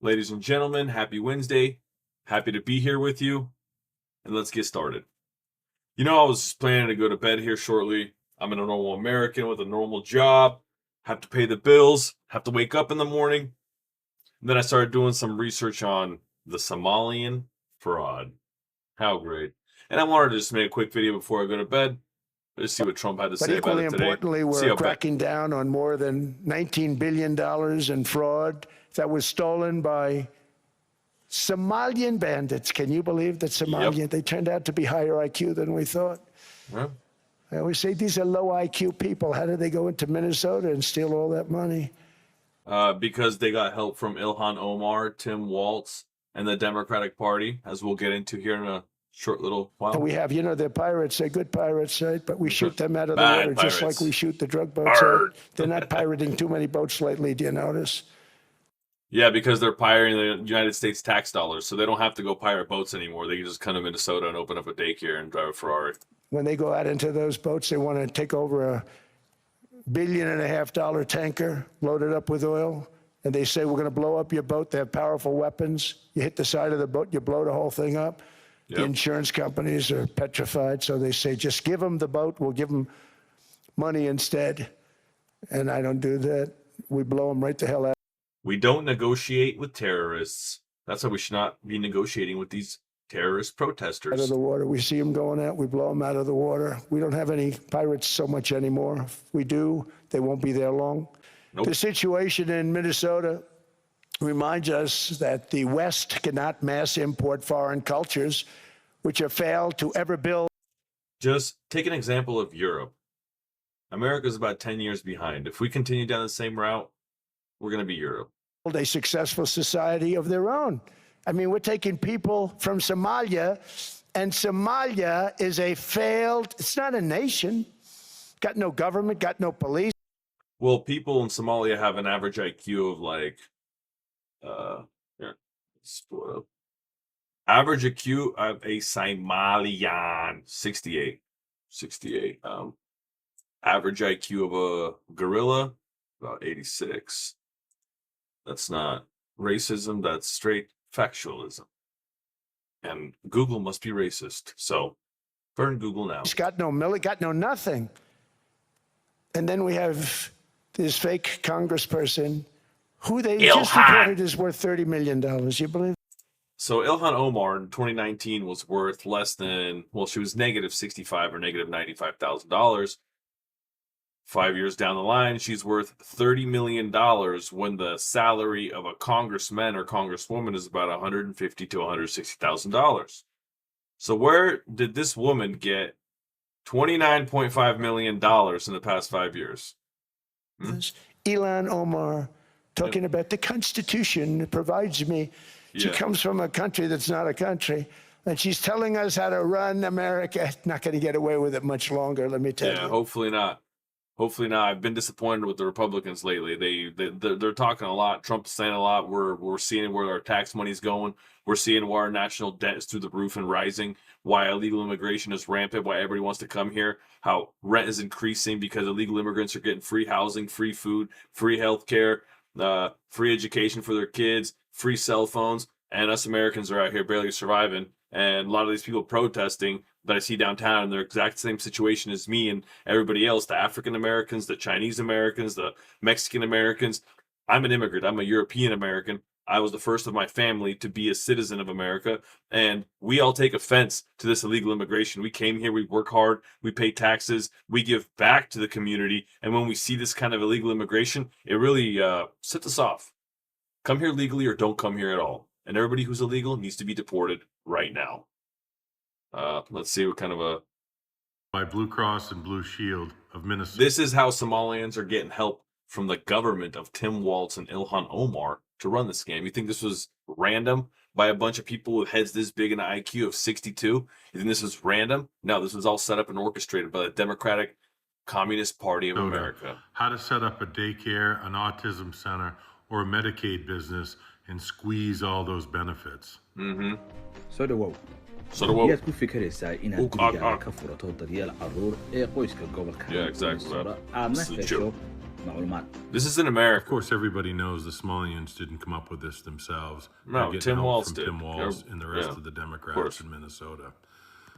Ladies and gentlemen, happy Wednesday. Happy to be here with you. And let's get started. I was planning to go to bed here shortly. I'm a normal American with a normal job, have to pay the bills, have to wake up in the morning. And then I started doing some research on the Somalian fraud. How great. And I wanted to just make a quick video before I go to bed. Just see what Trump had to say about it today. But equally importantly, we're cracking down on more than $19 billion in fraud that was stolen by Somalian bandits. Can you believe that Somalian? They turned out to be higher IQ than we thought. Well, I always say these are low IQ people. How did they go into Minnesota and steal all that money? because they got help from Ilhan Omar, Tim Walz, and the Democratic Party, as we'll get into here in a short little while. And we have, they're pirates. They're good pirates, right? But we shoot them out of the Bad water just pirates. like we shoot the drug boats out. They're not pirating too many boats lately. Do you notice? Yeah, because they're pirating the United States tax dollars, so they don't have to go pirate boats anymore. They can just come to Minnesota and open up a daycare and drive a Ferrari. When they go out into those boats, they want to take over a $1.5 billion tanker loaded up with oil, and they say, we're going to blow up your boat. They have powerful weapons. You hit the side of the boat, you blow the whole thing up. Yep. The insurance companies are petrified, so they say, just give them the boat. We'll give them money instead. And I don't do that. We blow them right the hell out. We don't negotiate with terrorists. That's why we should not be negotiating with these terrorist Out of protesters. the water. We see them going out, we blow them out of the water. We don't have any pirates so much anymore. If we do, they won't be there long. Nope. The situation in Minnesota reminds us that the West cannot mass import foreign cultures, which have failed to ever build Just take an example of Europe. America's about 10 years behind. If we continue down the same route, we're going to be Europe. a successful society of their own. I mean, we're taking people from Somalia, and Somalia is a failed, it's not a nation, got no government, got no police. Well, people in Somalia have an average IQ of like, here, let's pull it up. Average IQ of a Somalian, 68. 68. Average IQ of a gorilla, about 86. That's not racism, that's straight factualism. And Google must be racist. So burn Google now. He's got no military, got no nothing. And then we have this fake congressperson who they just reported is worth $30 million. You believe? So Ilhan Omar in 2019 was worth less than, well, she was negative 65 or negative $95,000. 5 years down the line, she's worth $30 million when the salary of a congressman or congresswoman is about $150,000 to $160,000. So where did this woman get $29.5 million in the past 5 years? Ilhan Omar talking about the Constitution provides me. She comes from a country that's not a country, and she's telling us how to run America. Not going to get away with it much longer, let me tell you. Yeah, hopefully not. Hopefully not. I've been disappointed with the Republicans lately. They're talking a lot. Trump's saying a lot. We're seeing where our tax money's going. We're seeing why our national debt is through the roof and rising. Why illegal immigration is rampant. Why everybody wants to come here. How rent is increasing because illegal immigrants are getting free housing, free food, free health care, free education for their kids, free cell phones, and us Americans are out here barely surviving. And a lot of these people protesting that I see downtown in their exact same situation as me and everybody else, the African Americans, the Chinese Americans, the Mexican Americans. I'm an immigrant. I'm a European American. I was the first of my family to be a citizen of America. And we all take offense to this illegal immigration. We came here, we work hard, we pay taxes, we give back to the community. And when we see this kind of illegal immigration, it really sets us off. Come here legally or don't come here at all. And everybody who's illegal needs to be deported right now. Let's see what kind of a... By Blue Cross and Blue Shield of Minnesota. This is how Somalians are getting help from the government of Tim Walz and Ilhan Omar to run the scam. You think this was random by a bunch of people with heads this big and an IQ of 62? You think this was random? No, this was all set up and orchestrated by the Democratic Communist Party of America. How to set up a daycare, an autism center, or a Medicaid business and squeeze all those benefits. soo dhawow miyaad ku fikiraysaa inaad gurigaaga ka furato daryeel carruur ee qoyska gobolka Yeah, exactly. Minnesota aadna hesho معلومات. This is in Of America. course, everybody knows the Somalians didn't come up with this themselves. They're No, getting Tim help Walz from did. Tim Walz and the rest Yeah, of the course. Democrats in Minnesota.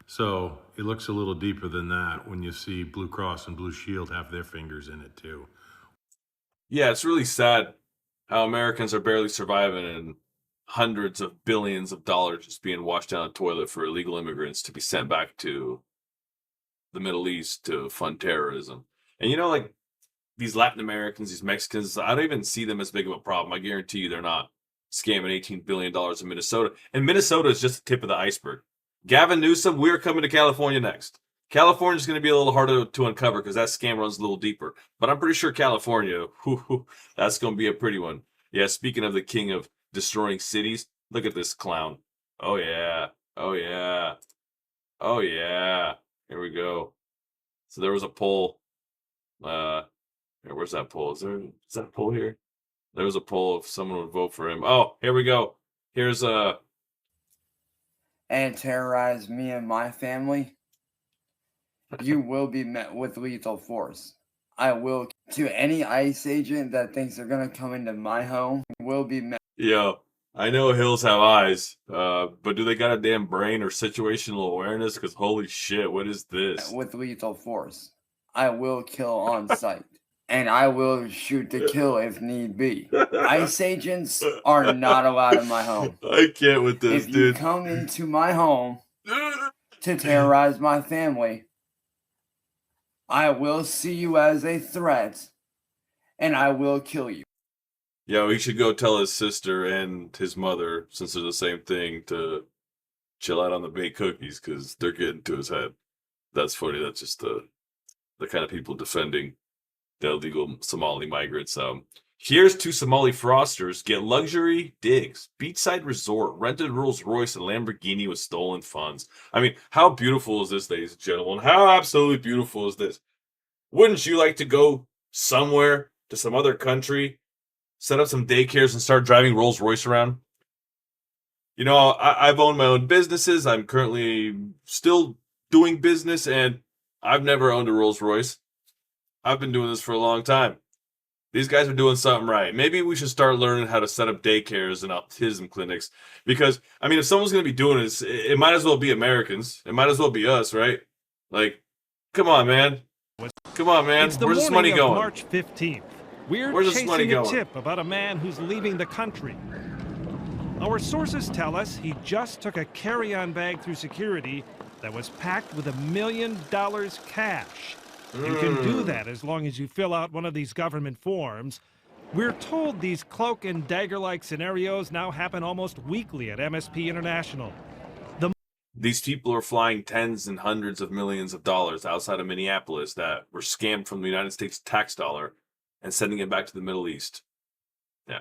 So it looks a little deeper than that when you see Blue Cross and Blue Shield have their fingers in it too. Yeah, it's really sad how Americans are barely surviving and hundreds of billions of dollars just being washed down the toilet for illegal immigrants to be sent back to the Middle East to fund terrorism. And you know, like these Latin Americans, these Mexicans, I don't even see them as big of a problem. I guarantee you they're not scamming $18 billion in Minnesota. And Minnesota is just the tip of the iceberg. Gavin Newsom, we're coming to California next. California's going to be a little harder to uncover because that scam runs a little deeper. But I'm pretty sure California, that's going to be a pretty one. Yeah, speaking of the king of destroying cities, look at this clown. Oh, yeah. Oh, yeah. Oh, yeah. Here we go. So there was a poll. Where's that poll? Is that a poll here? There was a poll if someone would vote for him. Oh, here we go. Here's and terrorize me and my family, you will be met with lethal force. I will, to any ICE agent that thinks they're going to come into my home, will be met. Yo, I know hills have eyes, but do they got a damn brain or situational awareness? Because holy shit, what is this? With lethal force. I will kill on sight. And I will shoot to kill if need be. ICE agents are not allowed in my home. I can't with this, if dude. you come into my home to terrorize my family, I will see you as a threat, and I will kill you. Yo, he should go tell his sister and his mother, since they're the same thing, to chill out on the baked cookies, because they're getting to his head. That's funny. That's just the kind of people defending the illegal Somali migrants. Here's two Somali fraudsters get luxury digs, beachside resort, rented Rolls Royce and Lamborghini with stolen funds. I mean, how beautiful is this, ladies and gentlemen? How absolutely beautiful is this? Wouldn't you like to go somewhere to some other country, set up some daycares and start driving Rolls Royce around? You know, I've owned my own businesses. I'm currently still doing business, and I've never owned a Rolls Royce. I've been doing this for a long time. These guys are doing something right. Maybe we should start learning how to set up daycares and autism clinics. Because, I mean, if someone's going to be doing this, it might as well be Americans. It might as well be us, right? Like, come on, man. Come on, man. Where's this money going? March 15th. Where's this money Chasing a going? tip about a man who's leaving the country. Our sources tell us he just took a carry-on bag through security that was packed with $1 million cash. You can do that as long as you fill out one of these government forms. We're told these cloak and dagger-like scenarios now happen almost weekly at MSP International. These people are flying tens and hundreds of millions of dollars outside of Minneapolis that were scammed from the United States tax dollar and sending it back to the Middle East. Yeah.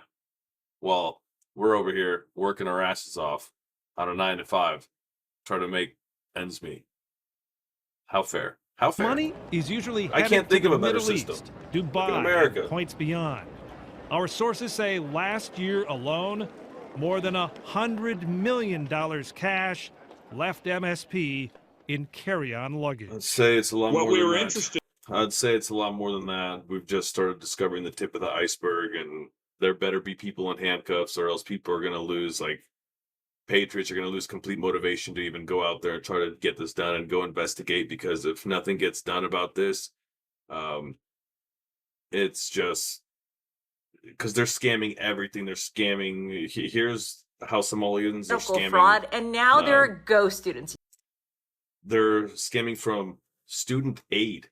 Well, we're over here working our asses off on a 9 to 5, trying to make ends meet. How fair? How fair? Money is usually I headed can't think to of the a better Middle system. East, Look at Dubai, America. and points beyond. Our sources say last year alone, more than $100 million cash left MSP in carry-on luggage. I'd say it's a lot more What we than were that. interested I'd say it's a lot more than that. We've just started discovering the tip of the iceberg, and there better be people in handcuffs, or else people are going to lose, like, patriots are going to lose complete motivation to even go out there and try to get this done and go investigate, because if nothing gets done about this, it's just because they're scamming everything. They're scamming. Here's how Somalians are scamming fraud, and now there are ghost students. They're scamming from student aid,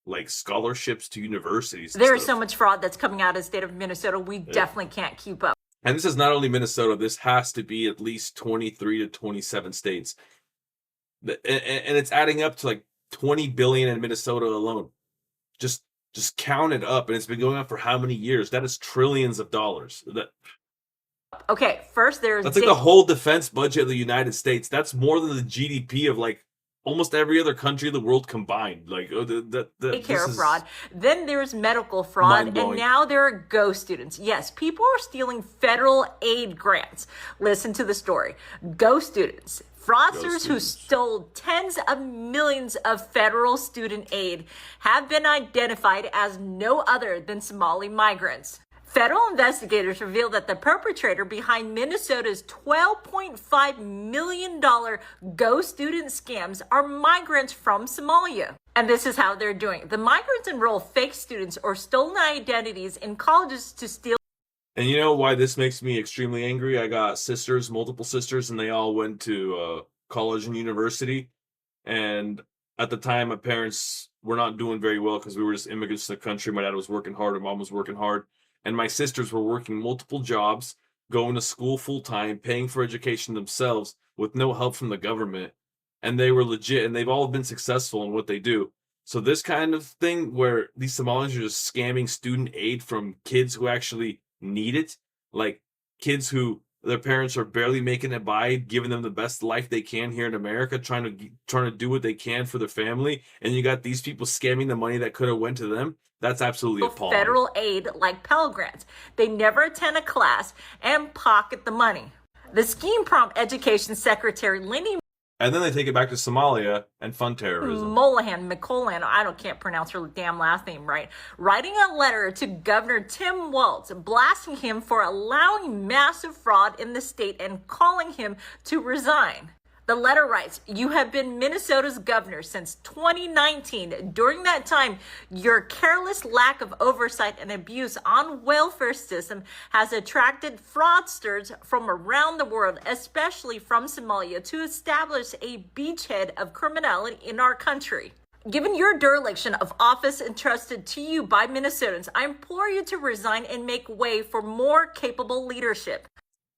like scholarships to universities. and There's stuff. so much fraud that's coming out of the state of Minnesota. We definitely can't keep up. And this is not only Minnesota. This has to be at least 23 to 27 states. And it's adding up to like 20 billion in Minnesota alone. Just count it up. And it's been going on for how many years? That is trillions of dollars. Okay, first there's That's like the whole defense budget of the United States. That's more than the GDP of like almost every other country in the world combined. Like Daycare fraud. Then there's medical fraud, and now there are Go students. Yes, people are stealing federal aid grants. Listen to the story. Go students. Fraudsters who stole tens of millions of federal student aid have been identified as no other than Somali migrants. Federal investigators revealed that the perpetrator behind Minnesota's $12.5 million Go student scams are migrants from Somalia. And this is how they're doing it. The migrants enroll fake students or stolen identities in colleges to steal. And you know why this makes me extremely angry? I got sisters, multiple sisters, and they all went to college and university. And at the time, my parents were not doing very well because we were just immigrants to the country. My dad was working hard, and mom was working hard. And my sisters were working multiple jobs, going to school full time, paying for education themselves with no help from the government. And they were legit, and they've all been successful in what they do. So this kind of thing where these Somalians are just scamming student aid from kids who actually need it, like kids who their parents are barely making it by, giving them the best life they can here in America, trying to do what they can for their family, and you got these people scamming the money that could have went to them. That's absolutely appalling. Federal aid like Pell Grants. They never attend a class and pocket the money. The scheme prompt Education Secretary Lindy and then they take it back to Somalia and fund terrorism. McCollan, can't pronounce her damn last name right, writing a letter to Governor Tim Walz, blasting him for allowing massive fraud in the state and calling him to resign. The letter writes, "You have been Minnesota's governor since 2019. During that time, your careless lack of oversight and abuse on welfare system has attracted fraudsters from around the world, especially from Somalia, to establish a beachhead of criminality in our country. Given your dereliction of office entrusted to you by Minnesotans, I implore you to resign and make way for more capable leadership."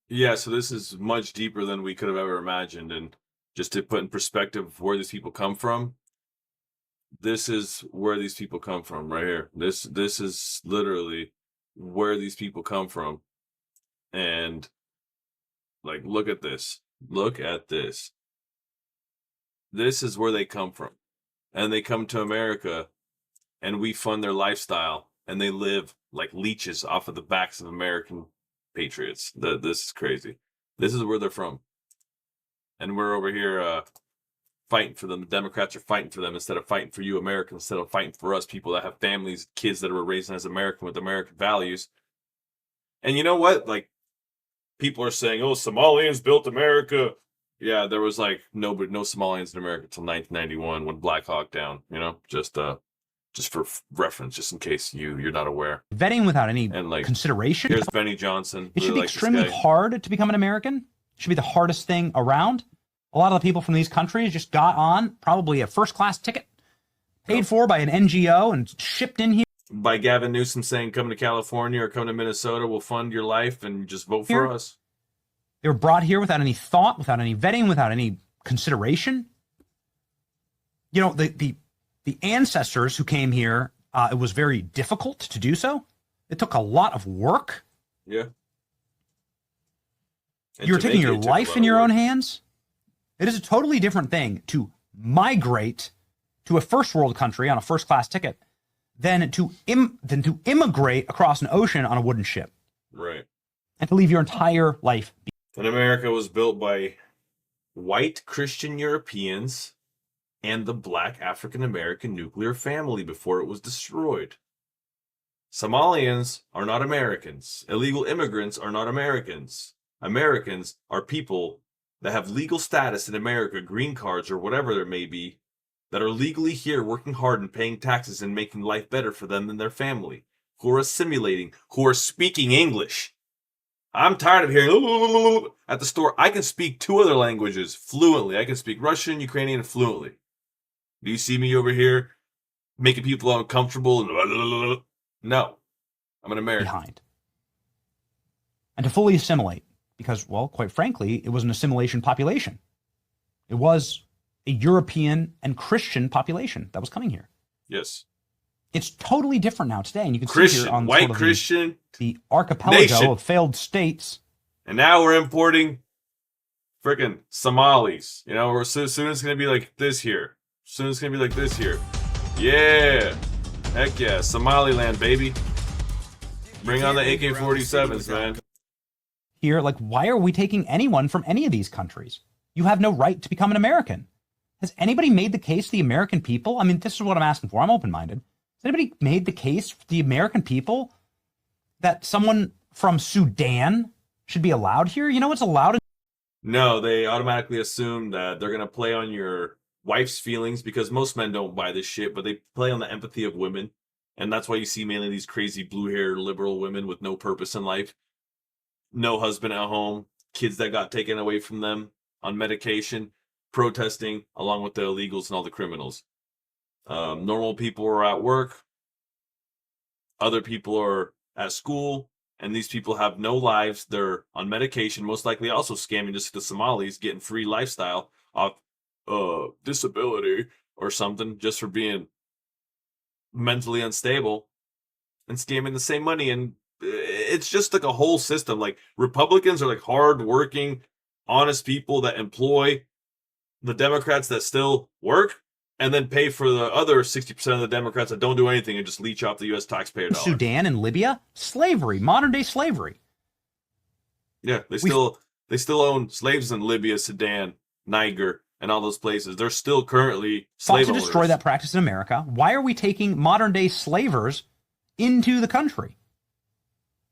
Yeah, so this is much deeper than we could have ever imagined. And just to put in perspective where these people come from, this is where these people come from right here. This is literally where these people come from. And like, look at this. Look at this. This is where they come from. And they come to America and we fund their lifestyle and they live like leeches off of the backs of American patriots. This is crazy. This is where they're from. And we're over here fighting for them. The Democrats are fighting for them instead of fighting for you Americans, instead of fighting for us people that have families, kids that were raised as American with American values. And you know what? Like, people are saying, oh, Somalians built America. Yeah, there was like no Somalians in America until 1991 when Black Hawk Down, just for reference, just in case you're not aware. Vetting without any and consideration. Here's Benny Johnson. It should be extremely hard to become an American. It should be the hardest thing around. A lot of the people from these countries just got on probably a first-class ticket, paid for by an NGO and shipped in here. By Gavin Newsom saying, come to California or come to Minnesota, we'll fund your life and just vote for us. They were brought here without any thought, without any vetting, without any consideration. You know, the ancestors who came here, it was very difficult to do so. It took a lot of work. Yeah. You're taking your life in your own hands. It is a totally different thing to migrate to a first world country on a first class ticket than to immigrate across an ocean on a wooden ship. Right. And to leave your entire life. And America was built by white Christian Europeans and the black African American nuclear family before it was destroyed. Somalians are not Americans. Illegal immigrants are not Americans. Americans are people that have legal status in America, green cards or whatever there may be, that are legally here working hard and paying taxes and making life better for them and their family, who are assimilating, who are speaking English. I'm tired of hearing at the store. I can speak 2 other languages fluently. I can speak Russian, Ukrainian fluently. Do you see me over here making people uncomfortable? No, I'm an American. Behind. And to fully assimilate, because, well, quite frankly, it was an assimilation population. It was a European and Christian population that was coming here. Yes. It's totally different now today, and you can Christian, see here on white sort of Christian the archipelago nation of failed states. And now we're importing freaking Somalis, you know, or soon it's gonna be like this here. Soon it's gonna be like this here. Yeah. Heck yeah, Somaliland, baby. Bring on the AK-47s, man. Here, like, why are we taking anyone from any of these countries? You have no right to become an American. Has anybody made the case to the American people? I mean, this is what I'm asking for. I'm open-minded. Has anybody made the case for the American people that someone from Sudan should be allowed here? You know what's allowed? No, they automatically assume that they're gonna play on your wife's feelings because most men don't buy this shit, but they play on the empathy of women. And that's why you see mainly these crazy blue-haired liberal women with no purpose in life, no husband at home, kids that got taken away from them on medication, protesting along with the illegals and all the criminals. Normal people are at work, other people are at school, and these people have no lives. They're on medication, most likely also scamming just the Somalis, getting free lifestyle off disability or something just for being mentally unstable and scamming the same money. And it's just like a whole system. Like, Republicans are like hard-working, honest people that employ the Democrats that still work and then pay for the other 60% of the Democrats that don't do anything and just leech off the U.S. taxpayer dollar. Sudan and Libya, slavery, modern-day slavery. Yeah, they still own slaves in Libya, Sudan, Niger, and all those places. They're still currently slave fought to destroy that practice in America. Why are we taking modern-day slavers into the country?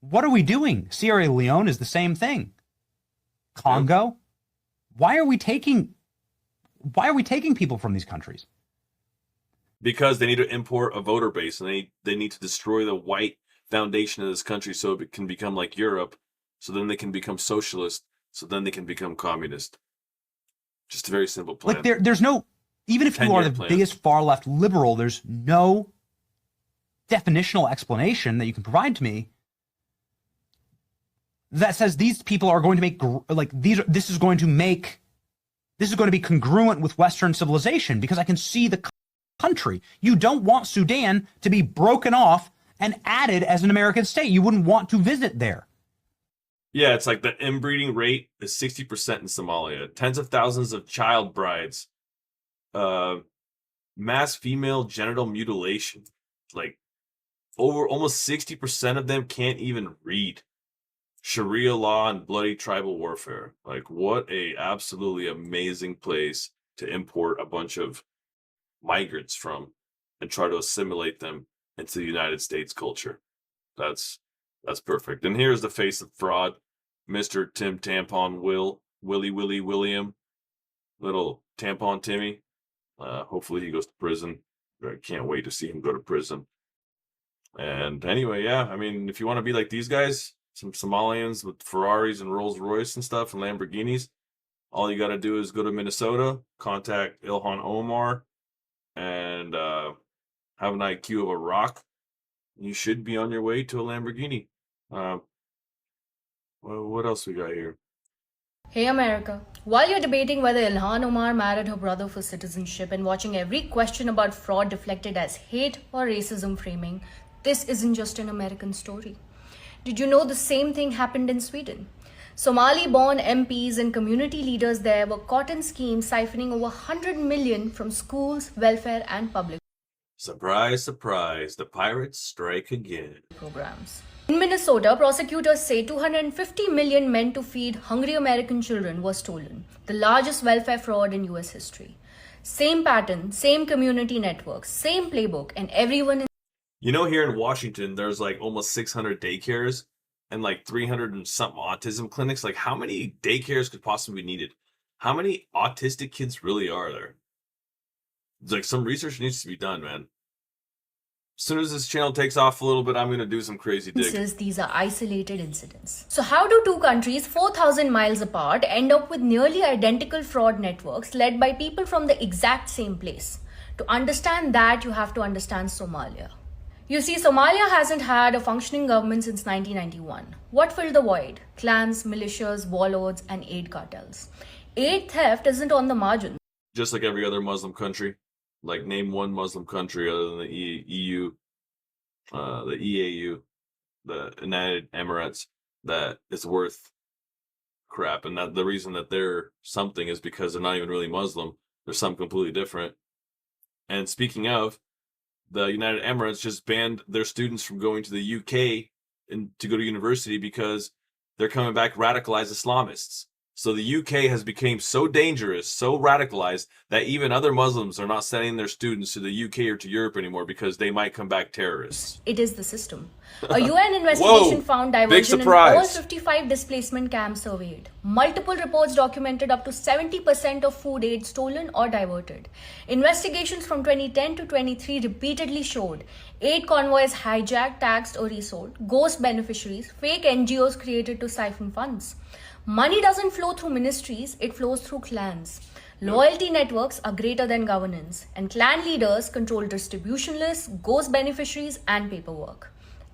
What are we doing? Sierra Leone is the same thing. Congo. Yeah. Why are we taking people from these countries? Because they need to import a voter base, and they need to destroy the white foundation of this country so it can become like Europe, so then they can become socialist, so then they can become communist. Just a very simple plan. Like there's no, even if you are the biggest far left liberal, there's no definitional explanation that you can provide to me that says these people are going to make this is going to be congruent with Western civilization, because I can see the country. You don't want Sudan to be broken off and added as an American state. You wouldn't want to visit there. Yeah, it's like the inbreeding rate is 60% in Somalia. Tens of thousands of child brides. Mass female genital mutilation. Like, over almost 60% of them can't even read. Sharia law and bloody tribal warfare. Like, what a absolutely amazing place to import a bunch of migrants from and try to assimilate them into the United States culture. That's perfect. And here's the face of fraud, Mr. Tim Tampon William, little Tampon Timmy. Hopefully he goes to prison. I can't wait to see him go to prison. And anyway, yeah, I mean, if you want to be like these guys, some Somalians with Ferraris and Rolls Royce and stuff and Lamborghinis, all you got to do is go to Minnesota, contact Ilhan Omar, and have an IQ of a rock. You should be on your way to a Lamborghini. Well, what else we got here? Hey America, while you're debating whether Ilhan Omar married her brother for citizenship and watching every question about fraud deflected as hate or racism framing, this isn't just an American story. Did you know the same thing happened in Sweden? Somali-born MPs and community leaders there were caught in schemes siphoning over 100 million from schools, welfare and public Surprise, surprise, the pirates strike again. Programs. In Minnesota, prosecutors say 250 million meant to feed hungry American children was stolen, the largest welfare fraud in US history. Same pattern, same community networks, same playbook, and everyone. You know, here in Washington, there's like almost 600 daycares and like 300 and something autism clinics. Like, how many daycares could possibly be needed? How many autistic kids really are there? Like, some research needs to be done, man. As soon as this channel takes off a little bit, I'm going to do some crazy digging. These are isolated incidents. So how do two countries 4,000 miles apart end up with nearly identical fraud networks led by people from the exact same place? To understand that, you have to understand Somalia. You see, Somalia hasn't had a functioning government since 1991. What filled the void? Clans, militias, warlords, and aid cartels. Aid theft isn't on the margin. Just like every other Muslim country. Like, name one Muslim country other than the EU, the EAU, the United Emirates, that is worth crap, and that the reason that they're something is because they're not even really Muslim. They're something completely different. And speaking of, the United Emirates just banned their students from going to the UK and to go to university because they're coming back radicalized Islamists. So the UK has become so dangerous, so radicalized, that even other Muslims are not sending their students to the UK or to Europe anymore because they might come back terrorists. It is the system. A UN investigation found diversion in all 55 displacement camps surveyed. Multiple reports documented up to 70% of food aid stolen or diverted. Investigations from 2010 to 23 repeatedly showed aid convoys hijacked, taxed, or resold, ghost beneficiaries, fake NGOs created to siphon funds. Money doesn't flow through ministries, it flows through clans. Loyalty networks are greater than governance, and clan leaders control distribution lists, ghost beneficiaries, and paperwork.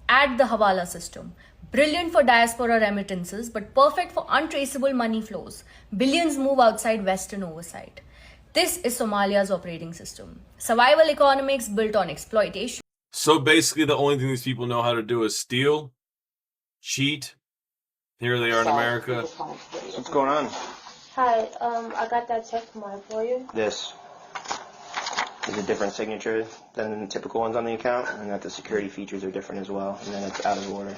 Add the Hawala system. Brilliant for diaspora remittances, but perfect for untraceable money flows. Billions move outside Western oversight. This is Somalia's operating system. Survival economics built on exploitation. So basically, the only thing these people know how to do is steal, cheat. Here they are in America. What's going on? Hi, I got that check tomorrow for you. This is a different signature than the typical ones on the account, and that the security features are different as well, and then it's out of order.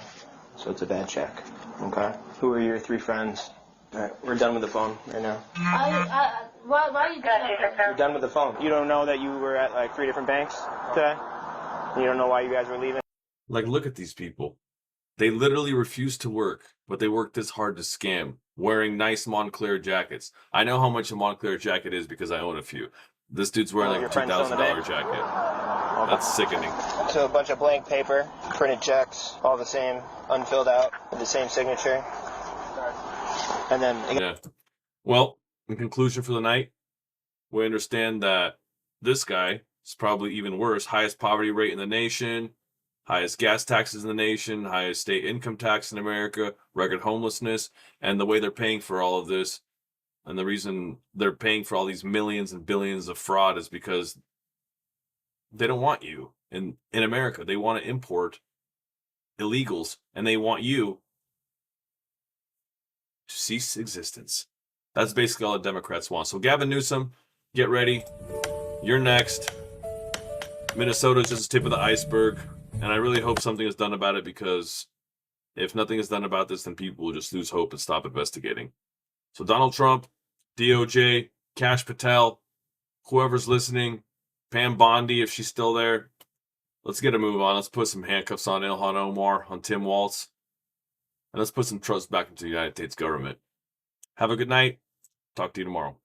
So it's a bad check. Okay? Who are your 3 friends? All right, we're done with the phone right now. Why are you doing that? You're done with the phone. You don't know that you were at like 3 different banks today? You don't know why you guys were leaving? Like, look at these people. They literally refuse to work, but they work this hard to scam, wearing nice Moncler jackets. I know how much a Moncler jacket is because I own a few. This dude's wearing like a $2,000 jacket. That's sickening. So a bunch of blank paper, printed checks, all the same, unfilled out, with the same signature. And then... Yeah. Well, in conclusion for the night, we understand that this guy is probably even worse. Highest poverty rate in the nation, highest gas taxes in the nation, highest state income tax in America, record homelessness, and the way they're paying for all of this, and the reason they're paying for all these millions and billions of fraud is because they don't want you in America. They want to import illegals, and they want you to cease existence. That's basically all the Democrats want. So Gavin Newsom, get ready. You're next. Minnesota's just the tip of the iceberg. And I really hope something is done about it, because if nothing is done about this, then people will just lose hope and stop investigating. So Donald Trump, DOJ, Kash Patel, whoever's listening, Pam Bondi, if she's still there, let's get a move on. Let's put some handcuffs on Ilhan Omar, on Tim Walz, and let's put some trust back into the United States government. Have a good night. Talk to you tomorrow.